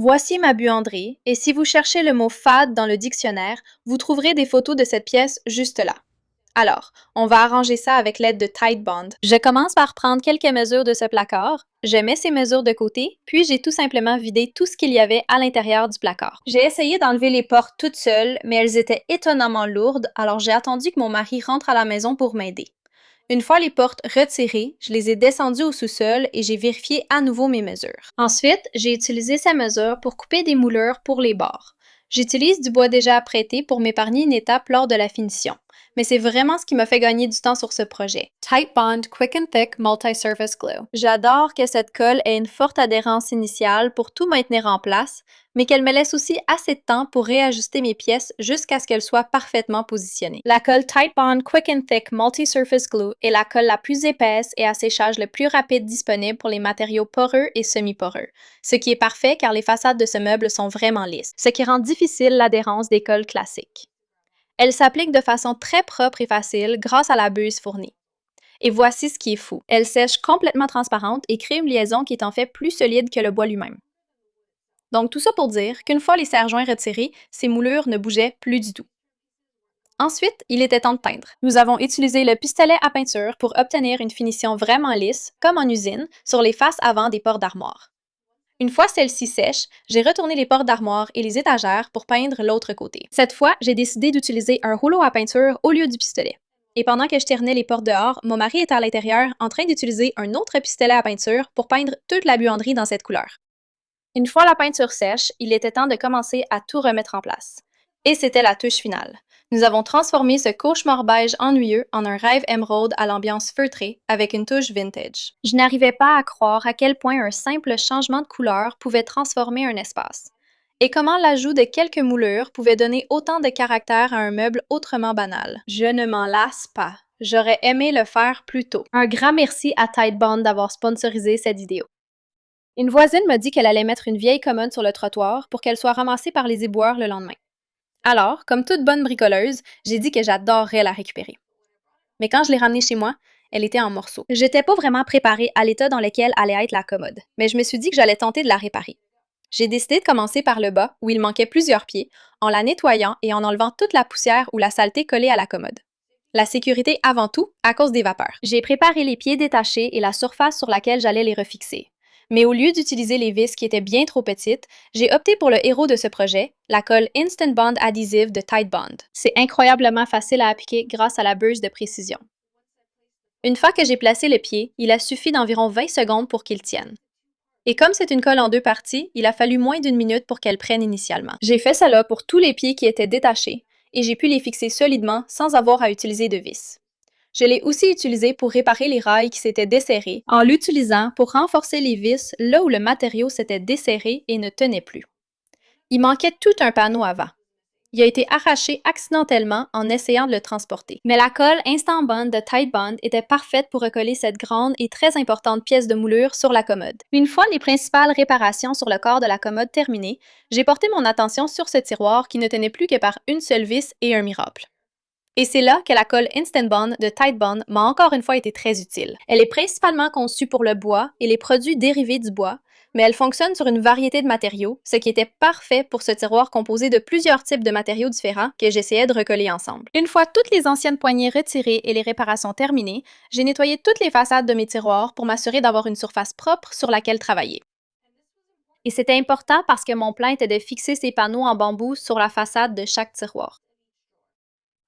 Voici ma buanderie, et si vous cherchez le mot fade dans le dictionnaire, vous trouverez des photos de cette pièce juste là. Alors, on va arranger ça avec l'aide de Titebond. Je commence par prendre quelques mesures de ce placard, je mets ces mesures de côté, puis j'ai tout simplement vidé tout ce qu'il y avait à l'intérieur du placard. J'ai essayé d'enlever les portes toutes seules, mais elles étaient étonnamment lourdes, alors j'ai attendu que mon mari rentre à la maison pour m'aider. Une fois les portes retirées, je les ai descendues au sous-sol et j'ai vérifié à nouveau mes mesures. Ensuite, j'ai utilisé ces mesures pour couper des moulures pour les bords. J'utilise du bois déjà apprêté pour m'épargner une étape lors de la finition, mais c'est vraiment ce qui m'a fait gagner du temps sur ce projet. Titebond Quick and Thick Multi-Surface Glue. J'adore que cette colle ait une forte adhérence initiale pour tout maintenir en place, mais qu'elle me laisse aussi assez de temps pour réajuster mes pièces jusqu'à ce qu'elles soient parfaitement positionnées. La colle Titebond Quick and Thick Multi-Surface Glue est la colle la plus épaisse et à séchage le plus rapide disponible pour les matériaux poreux et semi-poreux, ce qui est parfait car les façades de ce meuble sont vraiment lisses, ce qui rend difficile l'adhérence des colles classiques. Elle s'applique de façon très propre et facile grâce à la buse fournie. Et voici ce qui est fou. Elle sèche complètement transparente et crée une liaison qui est en fait plus solide que le bois lui-même. Donc tout ça pour dire qu'une fois les serre-joints retirés, ces moulures ne bougeaient plus du tout. Ensuite, il était temps de teindre. Nous avons utilisé le pistolet à peinture pour obtenir une finition vraiment lisse, comme en usine, sur les faces avant des portes d'armoire. Une fois celles-ci sèches, j'ai retourné les portes d'armoire et les étagères pour peindre l'autre côté. Cette fois, j'ai décidé d'utiliser un rouleau à peinture au lieu du pistolet. Et pendant que je ternais les portes dehors, mon mari était à l'intérieur en train d'utiliser un autre pistolet à peinture pour peindre toute la buanderie dans cette couleur. Une fois la peinture sèche, il était temps de commencer à tout remettre en place. Et c'était la touche finale. Nous avons transformé ce cauchemar beige ennuyeux en un rêve émeraude à l'ambiance feutrée avec une touche vintage. Je n'arrivais pas à croire à quel point un simple changement de couleur pouvait transformer un espace. Et comment l'ajout de quelques moulures pouvait donner autant de caractère à un meuble autrement banal. Je ne m'en lasse pas. J'aurais aimé le faire plus tôt. Un grand merci à Titebond d'avoir sponsorisé cette vidéo. Une voisine m'a dit qu'elle allait mettre une vieille commode sur le trottoir pour qu'elle soit ramassée par les éboueurs le lendemain. Alors, comme toute bonne bricoleuse, j'ai dit que j'adorerais la récupérer. Mais quand je l'ai ramenée chez moi, elle était en morceaux. J'étais pas vraiment préparée à l'état dans lequel allait être la commode, mais je me suis dit que j'allais tenter de la réparer. J'ai décidé de commencer par le bas, où il manquait plusieurs pieds, en la nettoyant et en enlevant toute la poussière ou la saleté collée à la commode. La sécurité avant tout, à cause des vapeurs. J'ai préparé les pieds détachés et la surface sur laquelle j'allais les refixer. Mais au lieu d'utiliser les vis qui étaient bien trop petites, j'ai opté pour le héros de ce projet, la colle Instant Bond Adhesive de Titebond. C'est incroyablement facile à appliquer grâce à la buse de précision. Une fois que j'ai placé le pied, il a suffi d'environ 20 secondes pour qu'il tienne. Et comme c'est une colle en deux parties, il a fallu moins d'une minute pour qu'elle prenne initialement. J'ai fait cela pour tous les pieds qui étaient détachés, et j'ai pu les fixer solidement sans avoir à utiliser de vis. Je l'ai aussi utilisé pour réparer les rails qui s'étaient desserrés, en l'utilisant pour renforcer les vis là où le matériau s'était desserré et ne tenait plus. Il manquait tout un panneau avant. Il a été arraché accidentellement en essayant de le transporter. Mais la colle Instant Bond de Titebond était parfaite pour recoller cette grande et très importante pièce de moulure sur la commode. Une fois les principales réparations sur le corps de la commode terminées, j'ai porté mon attention sur ce tiroir qui ne tenait plus que par une seule vis et un miracle. Et c'est là que la colle Instant Bond de Titebond m'a encore une fois été très utile. Elle est principalement conçue pour le bois et les produits dérivés du bois, mais elle fonctionne sur une variété de matériaux, ce qui était parfait pour ce tiroir composé de plusieurs types de matériaux différents que j'essayais de recoller ensemble. Une fois toutes les anciennes poignées retirées et les réparations terminées, j'ai nettoyé toutes les façades de mes tiroirs pour m'assurer d'avoir une surface propre sur laquelle travailler. Et c'était important parce que mon plan était de fixer ces panneaux en bambou sur la façade de chaque tiroir.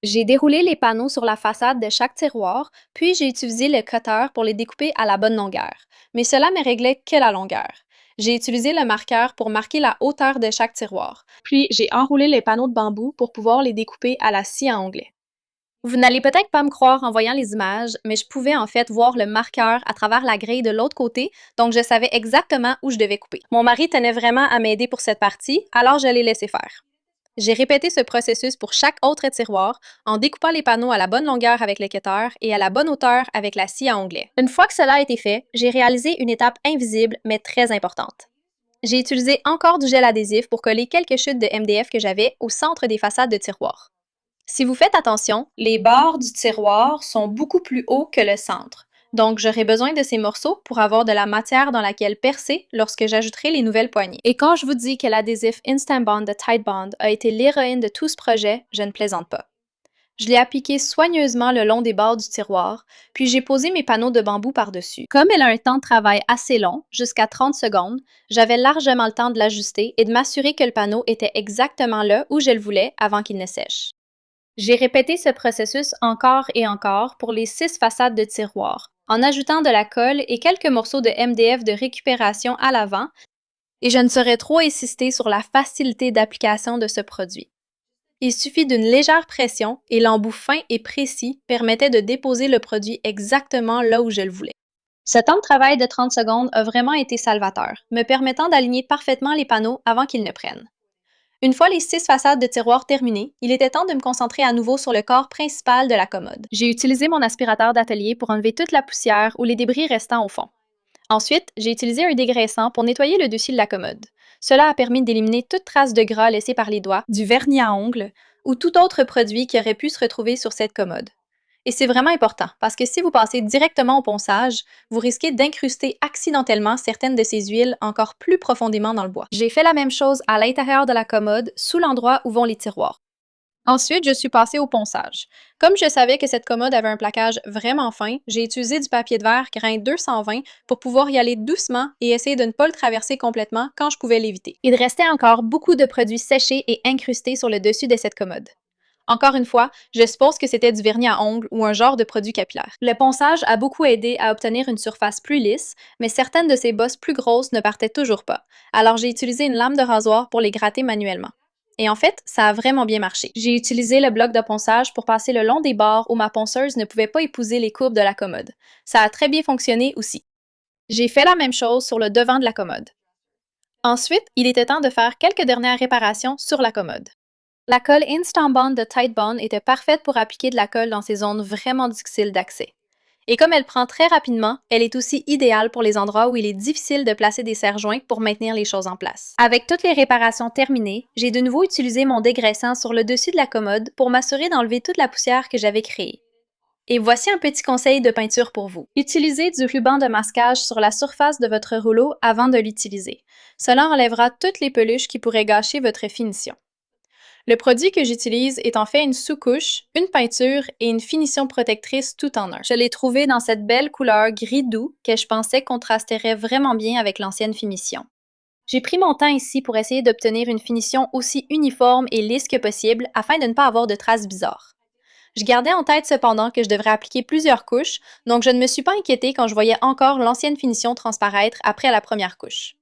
J'ai déroulé les panneaux sur la façade de chaque tiroir, puis j'ai utilisé le cutter pour les découper à la bonne longueur. Mais cela ne réglait que la longueur. J'ai utilisé le marqueur pour marquer la hauteur de chaque tiroir. Puis j'ai enroulé les panneaux de bambou pour pouvoir les découper à la scie à onglet. Vous n'allez peut-être pas me croire en voyant les images, mais je pouvais en fait voir le marqueur à travers la grille de l'autre côté, donc je savais exactement où je devais couper. Mon mari tenait vraiment à m'aider pour cette partie, alors je l'ai laissé faire. J'ai répété ce processus pour chaque autre tiroir en découpant les panneaux à la bonne longueur avec le cutter et à la bonne hauteur avec la scie à onglet. Une fois que cela a été fait, j'ai réalisé une étape invisible mais très importante. J'ai utilisé encore du gel adhésif pour coller quelques chutes de MDF que j'avais au centre des façades de tiroirs. Si vous faites attention, les bords du tiroir sont beaucoup plus hauts que le centre. Donc, j'aurai besoin de ces morceaux pour avoir de la matière dans laquelle percer lorsque j'ajouterai les nouvelles poignées. Et quand je vous dis que l'adhésif Instant Bond de Tide Bond a été l'héroïne de tout ce projet, je ne plaisante pas. Je l'ai appliqué soigneusement le long des bords du tiroir, puis j'ai posé mes panneaux de bambou par-dessus. Comme elle a un temps de travail assez long, jusqu'à 30 secondes, j'avais largement le temps de l'ajuster et de m'assurer que le panneau était exactement là où je le voulais avant qu'il ne sèche. J'ai répété ce processus encore et encore pour les 6 façades de tiroir, en ajoutant de la colle et quelques morceaux de MDF de récupération à l'avant, et je ne saurais trop insister sur la facilité d'application de ce produit. Il suffit d'une légère pression et l'embout fin et précis permettait de déposer le produit exactement là où je le voulais. Ce temps de travail de 30 secondes a vraiment été salvateur, me permettant d'aligner parfaitement les panneaux avant qu'ils ne prennent. Une fois les 6 façades de tiroirs terminées, il était temps de me concentrer à nouveau sur le corps principal de la commode. J'ai utilisé mon aspirateur d'atelier pour enlever toute la poussière ou les débris restants au fond. Ensuite, j'ai utilisé un dégraissant pour nettoyer le dessus de la commode. Cela a permis d'éliminer toute trace de gras laissée par les doigts, du vernis à ongles ou tout autre produit qui aurait pu se retrouver sur cette commode. Et c'est vraiment important parce que si vous passez directement au ponçage, vous risquez d'incruster accidentellement certaines de ces huiles encore plus profondément dans le bois. J'ai fait la même chose à l'intérieur de la commode, sous l'endroit où vont les tiroirs. Ensuite, je suis passée au ponçage. Comme je savais que cette commode avait un plaquage vraiment fin, j'ai utilisé du papier de verre grain 220 pour pouvoir y aller doucement et essayer de ne pas le traverser complètement quand je pouvais l'éviter. Il restait encore beaucoup de produits séchés et incrustés sur le dessus de cette commode. Encore une fois, je suppose que c'était du vernis à ongles ou un genre de produit capillaire. Le ponçage a beaucoup aidé à obtenir une surface plus lisse, mais certaines de ces bosses plus grosses ne partaient toujours pas, alors j'ai utilisé une lame de rasoir pour les gratter manuellement. Et en fait, ça a vraiment bien marché. J'ai utilisé le bloc de ponçage pour passer le long des bords où ma ponceuse ne pouvait pas épouser les courbes de la commode. Ça a très bien fonctionné aussi. J'ai fait la même chose sur le devant de la commode. Ensuite, il était temps de faire quelques dernières réparations sur la commode. La colle Instant Bond de Tide Bond était parfaite pour appliquer de la colle dans ces zones vraiment difficiles d'accès. Et comme elle prend très rapidement, elle est aussi idéale pour les endroits où il est difficile de placer des serre-joints pour maintenir les choses en place. Avec toutes les réparations terminées, j'ai de nouveau utilisé mon dégraissant sur le dessus de la commode pour m'assurer d'enlever toute la poussière que j'avais créée. Et voici un petit conseil de peinture pour vous. Utilisez du ruban de masquage sur la surface de votre rouleau avant de l'utiliser. Cela enlèvera toutes les peluches qui pourraient gâcher votre finition. Le produit que j'utilise est en fait une sous-couche, une peinture et une finition protectrice tout en un. Je l'ai trouvé dans cette belle couleur gris doux que je pensais contrasterait vraiment bien avec l'ancienne finition. J'ai pris mon temps ici pour essayer d'obtenir une finition aussi uniforme et lisse que possible afin de ne pas avoir de traces bizarres. Je gardais en tête cependant que je devrais appliquer plusieurs couches, donc je ne me suis pas inquiétée quand je voyais encore l'ancienne finition transparaître après la première couche.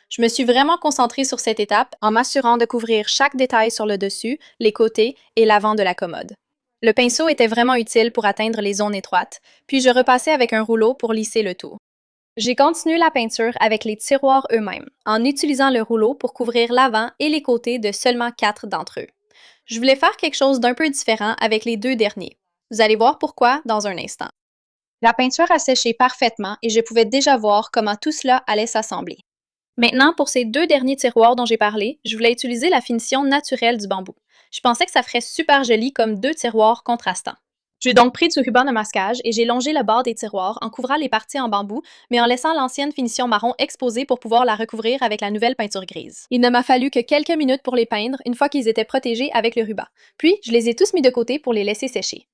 Je me suis vraiment concentrée sur cette étape en m'assurant de couvrir chaque détail sur le dessus, les côtés et l'avant de la commode. Le pinceau était vraiment utile pour atteindre les zones étroites, puis je repassais avec un rouleau pour lisser le tout. J'ai continué la peinture avec les tiroirs eux-mêmes, en utilisant le rouleau pour couvrir l'avant et les côtés de seulement 4 d'entre eux. Je voulais faire quelque chose d'un peu différent avec les 2 derniers. Vous allez voir pourquoi dans un instant. La peinture a séché parfaitement et je pouvais déjà voir comment tout cela allait s'assembler. Maintenant, pour ces 2 derniers tiroirs dont j'ai parlé, je voulais utiliser la finition naturelle du bambou. Je pensais que ça ferait super joli comme 2 tiroirs contrastants. J'ai donc pris du ruban de masquage et j'ai longé le bord des tiroirs en couvrant les parties en bambou, mais en laissant l'ancienne finition marron exposée pour pouvoir la recouvrir avec la nouvelle peinture grise. Il ne m'a fallu que quelques minutes pour les peindre une fois qu'ils étaient protégés avec le ruban. Puis, je les ai tous mis de côté pour les laisser sécher.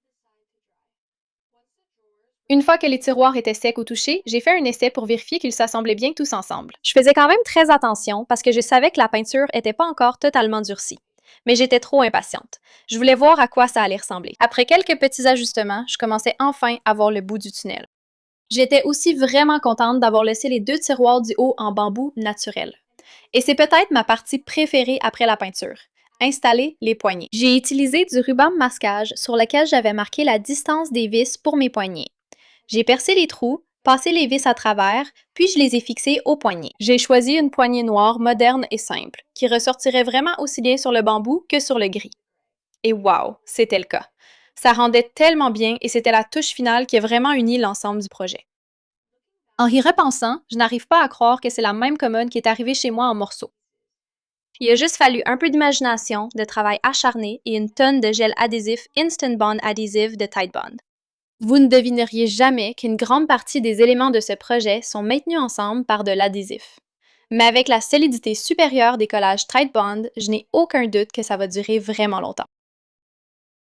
Une fois que les tiroirs étaient secs ou touchés, j'ai fait un essai pour vérifier qu'ils s'assemblaient bien tous ensemble. Je faisais quand même très attention parce que je savais que la peinture n'était pas encore totalement durcie. Mais j'étais trop impatiente. Je voulais voir à quoi ça allait ressembler. Après quelques petits ajustements, je commençais enfin à voir le bout du tunnel. J'étais aussi vraiment contente d'avoir laissé les 2 tiroirs du haut en bambou naturel. Et c'est peut-être ma partie préférée après la peinture. Installer les poignées. J'ai utilisé du ruban masquage sur lequel j'avais marqué la distance des vis pour mes poignées. J'ai percé les trous, passé les vis à travers, puis je les ai fixés au poignet. J'ai choisi une poignée noire moderne et simple, qui ressortirait vraiment aussi bien sur le bambou que sur le gris. Et wow, c'était le cas. Ça rendait tellement bien et c'était la touche finale qui a vraiment uni l'ensemble du projet. En y repensant, je n'arrive pas à croire que c'est la même commode qui est arrivée chez moi en morceaux. Il a juste fallu un peu d'imagination, de travail acharné et une tonne de gel adhésif Instant Bond Adhesive de Tide Bond. Vous ne devineriez jamais qu'une grande partie des éléments de ce projet sont maintenus ensemble par de l'adhésif. Mais avec la solidité supérieure des collages Tide Bond, je n'ai aucun doute que ça va durer vraiment longtemps.